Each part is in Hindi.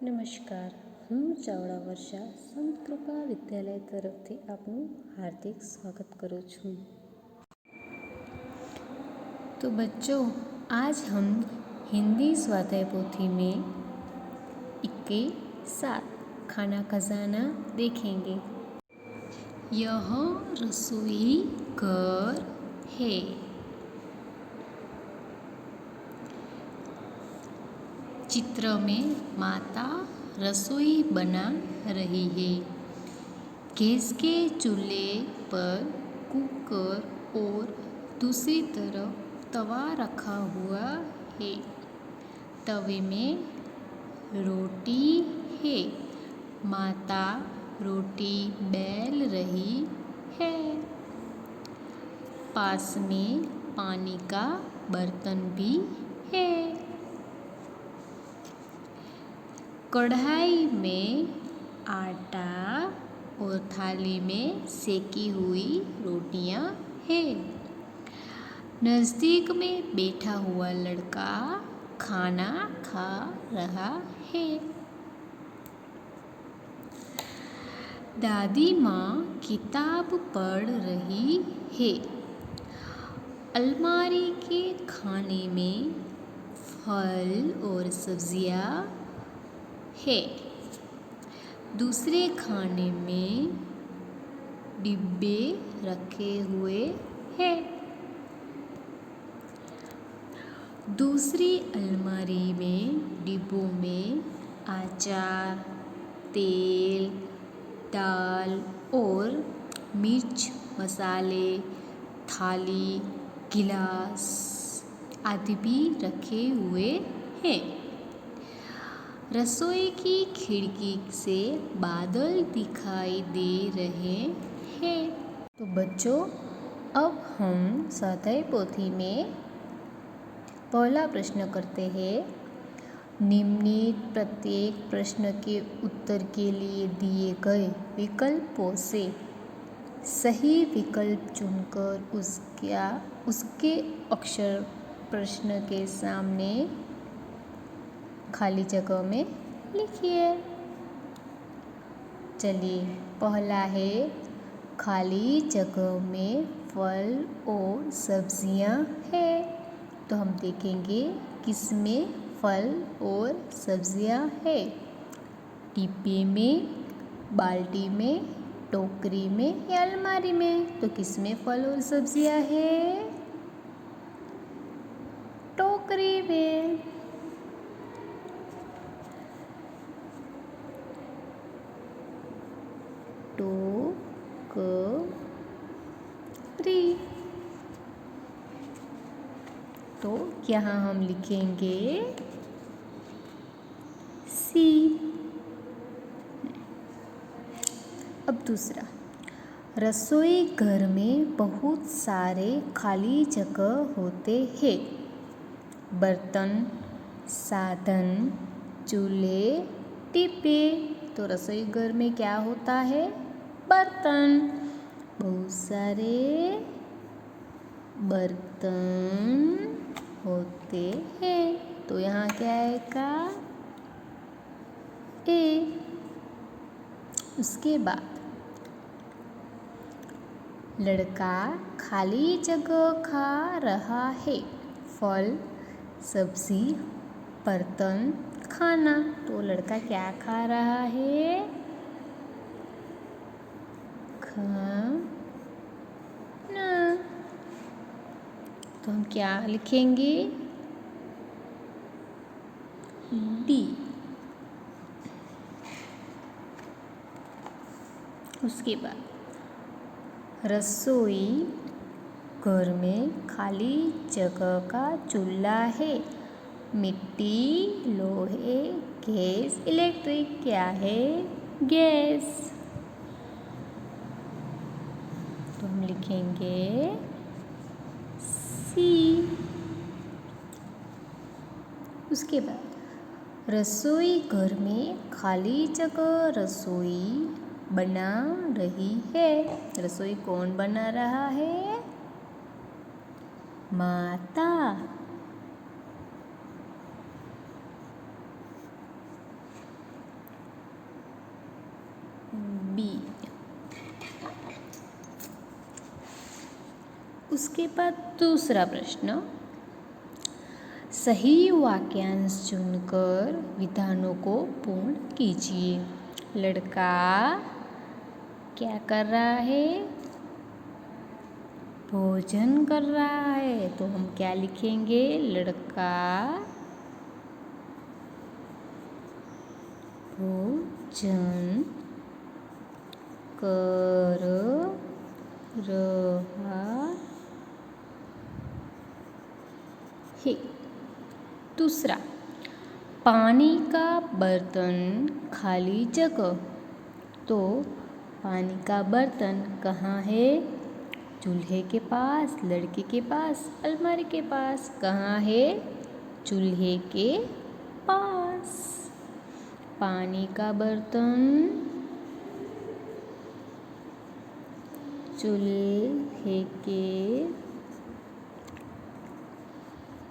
નમસ્કાર, હું ચાવડા વર્ષા સંત કૃપા વિદ્યાલય તરફથી આપનું हार्दिक स्वागत करूँ छूँ। तो बच्चों, आज हम हिंदी स्वाध्याय पोथी में 21 खाना खजाना देखेंगे। यह रसोई घर है। चित्र में माता रसोई बना रही है। गैस के चूल्हे पर कुकर और दूसरी तरफ तवा रखा हुआ है। तवे में रोटी है। माता रोटी बेल रही है। पास में पानी का बर्तन भी है। कढ़ाई में आटा और थाली में सेकी हुई रोटियां हैं। नज़दीक में बैठा हुआ लड़का खाना खा रहा है। दादी माँ किताब पढ़ रही है। अलमारी के खाने में फल और सब्जियाँ है। दूसरे खाने में डिब्बे रखे हुए हैं। दूसरी अलमारी में डिब्बों में अचार, तेल, दाल और मिर्च मसाले, थाली, गिलास आदि भी रखे हुए हैं। रसोई की खिड़की से बादल दिखाई दे रहे हैं। तो बच्चों, अब हम स्वाध्याय पोथी में पहला प्रश्न करते हैं। निम्नलिखित प्रत्येक प्रश्न के उत्तर के लिए दिए गए विकल्पों से सही विकल्प चुनकर उसके अक्षर प्रश्न के सामने खाली जगह में लिखिए। चलिए, पहला है खाली जगह में फल और सब्जियां है। तो हम देखेंगे किसमें फल और सब्जियां है। डिब्बे में, बाल्टी में, टोकरी में या अलमारी में। तो किसमें फल और सब्जियां है? टोकरी में। टोकरी। तो यहाँ हम लिखेंगे सी। अब दूसरा, रसोई घर में बहुत सारे खाली जगह होते हैं। बर्तन, साधन, चूल्हे, डिब्बे। तो रसोई घर में क्या होता है? बर्तन। बहुत सारे बर्तन होते हैं। तो यहाँ क्या आएगा? ए। उसके बाद लड़का खाली जगह खा रहा है। फल, सब्जी, बर्तन, खाना। तो लड़का क्या खा रहा है? खाना। तो हम क्या लिखेंगे? डी। उसके बाद रसोई घर में खाली जगह का चूल्हा है। मिट्टी, लोहे, गैस, इलेक्ट्रिक। क्या है? गैस। तो हम लिखेंगे सी। उसके बाद रसोई घर में खाली जगह रसोई बना रही है। रसोई कौन बना रहा है? माता। बी। उसके बाद दूसरा प्रश्न, सही वाक्यांश चुनकर विधानों को पूर्ण कीजिए। लड़का क्या कर रहा है? भोजन कर रहा है। तो हम क्या लिखेंगे? लड़का भोजन कर रहा है। दूसरा, पानी का बर्तन खाली जगह। तो पानी का बर्तन कहाँ है? चूल्हे के पास, लड़के के पास, अलमारी के पास। कहाँ है? चूल्हे के पास। पानी का बर्तन चूल्हे के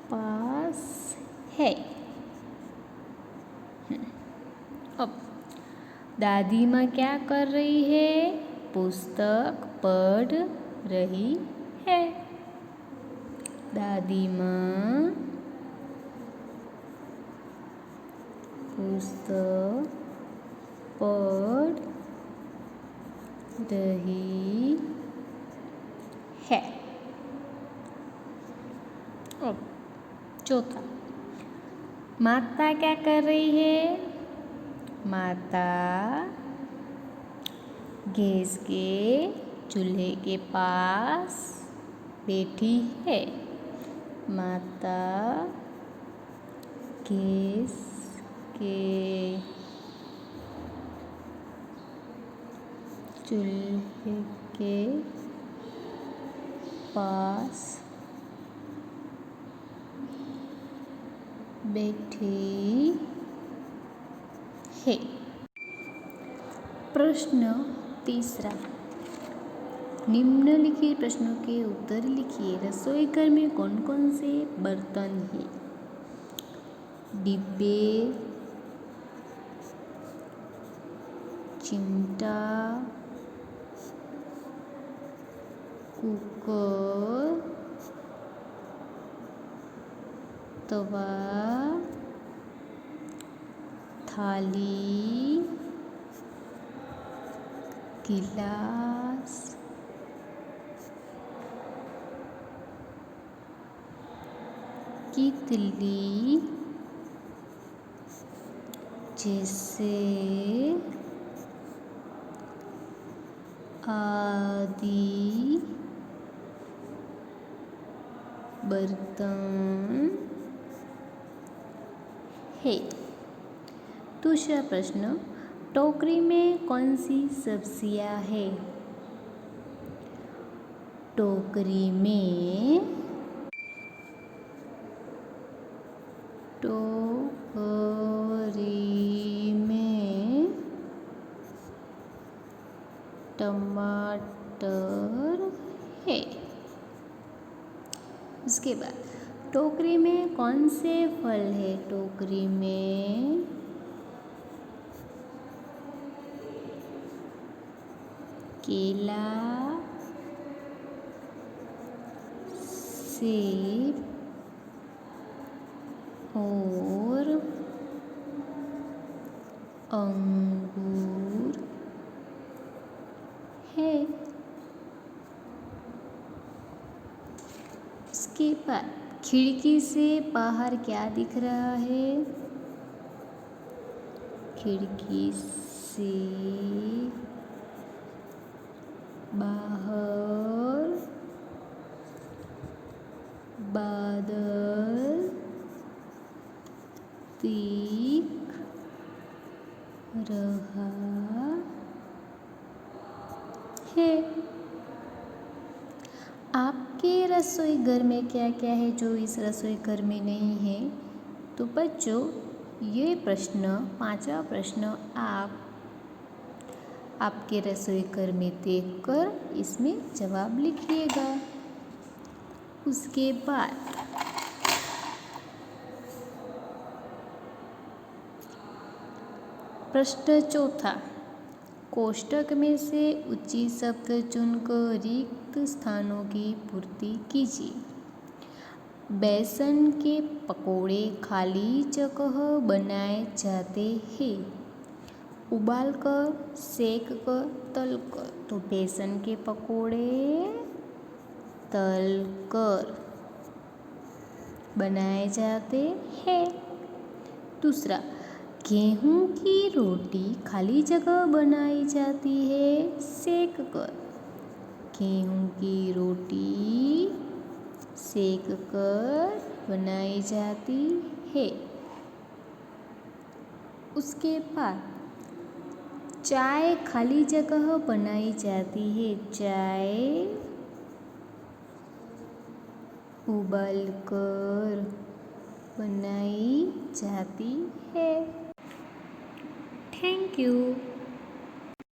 पास है। अब दादी माँ क्या कर रही है? पुस्तक पढ़ रही है। दादी माँ पुस्तक पढ़ रही है। अब चौथा, माता क्या कर रही है? माता गैस के चूल्हे के पास बैठी है। माता गैस के चूल्हे के पास बैठी है। प्रश्न तीसरा, निम्नलिखित प्रश्नों के उत्तर लिखिए। रसोई घर में कौन कौन से बर्तन हैं? डिब्बे, चिमटा, कुकर, तवा, थाली, गिलास, कितली, जैसे आदि बर्तन है। दूसरा प्रश्न, टोकरी में कौन सी सब्जियां है? टोकरी में टमाटर है। उसके बाद टोकरी में कौन से फल है? टोकरी में केला, सेब और अंगूर है। उसके बाद खिड़की से बाहर क्या दिख रहा है? खिड़की से बाहर बादल दिख रहा है। आपके रसोई घर में क्या क्या है जो इस रसोई घर में नहीं है? तो बच्चों, ये प्रश्न, पांचवा प्रश्न आप आपके रसोई घर में देखकर इसमें जवाब लिखिएगा। उसके बाद प्रश्न चौथा, कोष्ठक में से उचित शब्द चुनकर रिक्त स्थानों की पूर्ति कीजिए। बेसन के पकोड़े खाली जगह बनाए जाते हैं। उबालकर, सेककर, तलकर। तो बेसन के पकोड़े तलकर बनाए जाते हैं। दूसरा, गेहूं की रोटी खाली जगह बनाई जाती है सेक कर। गेहूं की रोटी सेक कर बनाई जाती है। उसके बाद चाय खाली जगह बनाई जाती है। चाय उबालकर बनाई जाती है। Thank you.